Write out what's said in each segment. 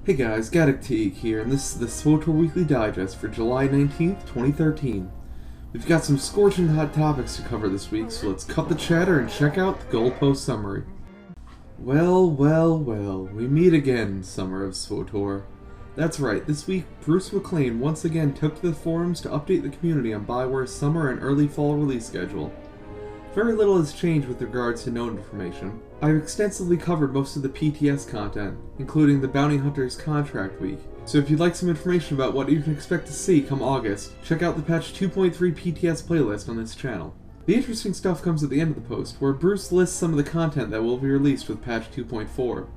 Hey guys, Gaddock Teeg here, and this is the SWTOR Weekly Digest for July 19th, 2013. We've got some scorching hot topics to cover this week, so let's cut the chatter and check out the goalpost summary. Well, we meet again, Summer of SWTOR. That's right, this week Bruce McLean once again took to the forums to update the community on Bioware's summer and early fall release schedule. Very little has changed with regards to known information. I've extensively covered most of the PTS content, including the Bounty Hunter's Contract Week, so if you'd like some information about what you can expect to see come August, check out the patch 2.3 PTS playlist on this channel. The interesting stuff comes at the end of the post, where Bruce lists some of the content that will be released with patch 2.4.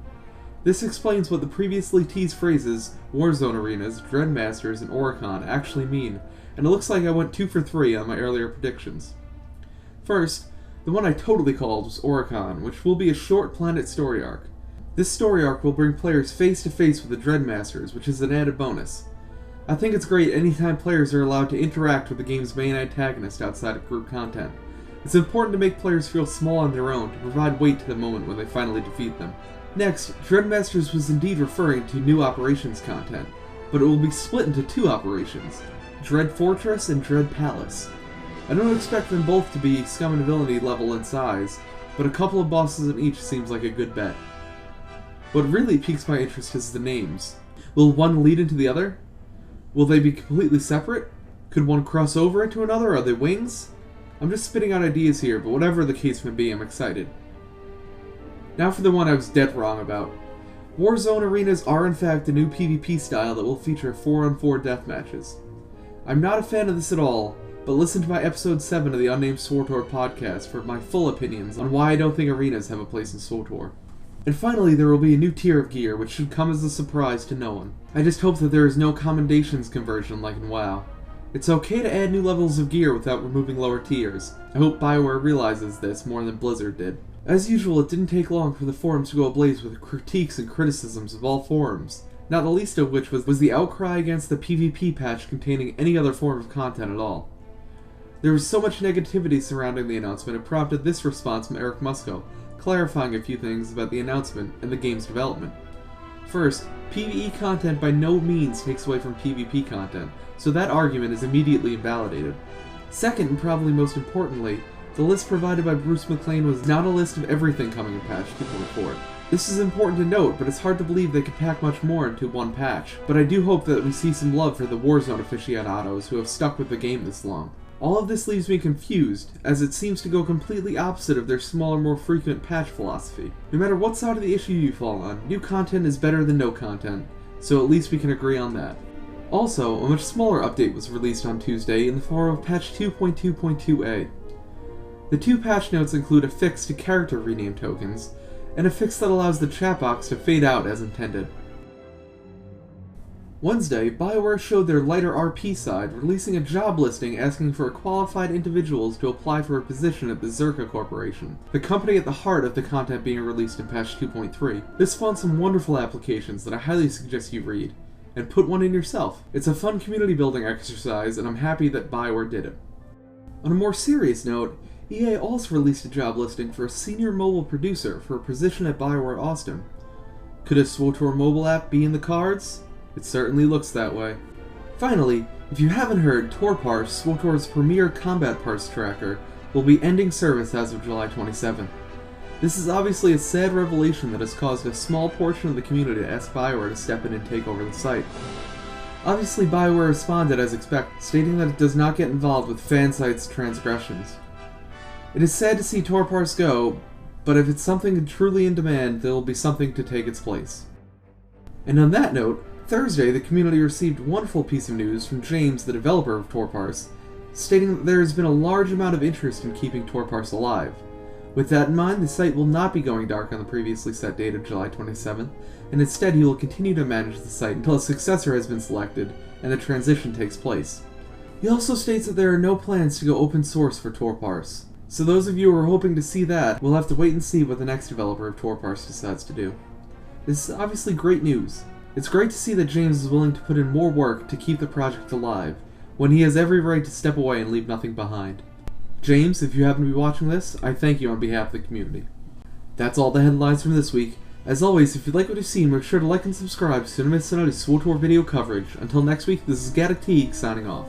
This explains what the previously teased phrases Warzone Arenas, Dreadmasters, and Oricon actually mean, and it looks like I went 2 for 3 on my earlier predictions. First, the one I totally called was Oricon, which will be a short planet story arc. This story arc will bring players face to face with the Dreadmasters, which is an added bonus. I think it's great anytime players are allowed to interact with the game's main antagonist outside of group content. It's important to make players feel small on their own to provide weight to the moment when they finally defeat them. Next, Dreadmasters was indeed referring to new operations content, but it will be split into 2 operations, Dread Fortress and Dread Palace. I don't expect them both to be scum and villainy level in size, but a couple of bosses in each seems like a good bet. What really piques my interest is the names. Will one lead into the other? Will they be completely separate? Could one cross over into another? Are they wings? I'm just spitting out ideas here, but whatever the case may be, I'm excited. Now for the one I was dead wrong about. Warzone Arenas are in fact a new PvP style that will feature 4-on-4 deathmatches. I'm not a fan of this at all, but listen to my episode 7 of the Unnamed SWTOR podcast for my full opinions on why I don't think arenas have a place in SWTOR. And finally, there will be a new tier of gear, which should come as a surprise to no one. I just hope that there is no commendations conversion like in WoW. It's okay to add new levels of gear without removing lower tiers. I hope Bioware realizes this more than Blizzard did. As usual, it didn't take long for the forums to go ablaze with critiques and criticisms of all forums, not the least of which was the outcry against the PvP patch containing any other form of content at all. There was so much negativity surrounding the announcement it prompted this response from Eric Musco, clarifying a few things about the announcement and the game's development. First, PvE content by no means takes away from PvP content, so that argument is immediately invalidated. Second, and probably most importantly, the list provided by Bruce McLean was not a list of everything coming in patch 2.4. This is important to note, but it's hard to believe they could pack much more into one patch, but I do hope that we see some love for the Warzone aficionados who have stuck with the game this long. All of this leaves me confused, as it seems to go completely opposite of their smaller, more frequent patch philosophy. No matter what side of the issue you fall on, new content is better than no content, so at least we can agree on that. Also, a much smaller update was released on Tuesday in the form of patch 2.2.2a. The 2 patch notes include a fix to character rename tokens, and a fix that allows the chat box to fade out as intended. Wednesday, Bioware showed their lighter RP side, releasing a job listing asking for qualified individuals to apply for a position at the Zerka Corporation, the company at the heart of the content being released in patch 2.3. This spawned some wonderful applications that I highly suggest you read, and put one in yourself. It's a fun community building exercise, and I'm happy that Bioware did it. On a more serious note, EA also released a job listing for a senior mobile producer for a position at Bioware Austin. Could a SWTOR mobile app be in the cards? It certainly looks that way. Finally, if you haven't heard, TorParse, SWTOR's premier combat parts tracker, will be ending service as of July 27th. This is obviously a sad revelation that has caused a small portion of the community to ask Bioware to step in and take over the site. Obviously, Bioware responded as expected, stating that it does not get involved with fan sites' transgressions. It is sad to see TorParse go, but if it's something truly in demand, there will be something to take its place. And on that note, Thursday, the community received a wonderful piece of news from James, the developer of TorParse, stating that there has been a large amount of interest in keeping TorParse alive. With that in mind, the site will not be going dark on the previously set date of July 27th, and instead he will continue to manage the site until a successor has been selected and the transition takes place. He also states that there are no plans to go open source for TorParse, so those of you who are hoping to see that will have to wait and see what the next developer of TorParse decides to do. This is obviously great news. It's great to see that James is willing to put in more work to keep the project alive, when he has every right to step away and leave nothing behind. James, if you happen to be watching this, I thank you on behalf of the community. That's all the headlines from this week. As always, if you like what you see, make sure to like and subscribe so you don't miss out on SWTOR video coverage. Until next week, this is Gaddock Teeg signing off.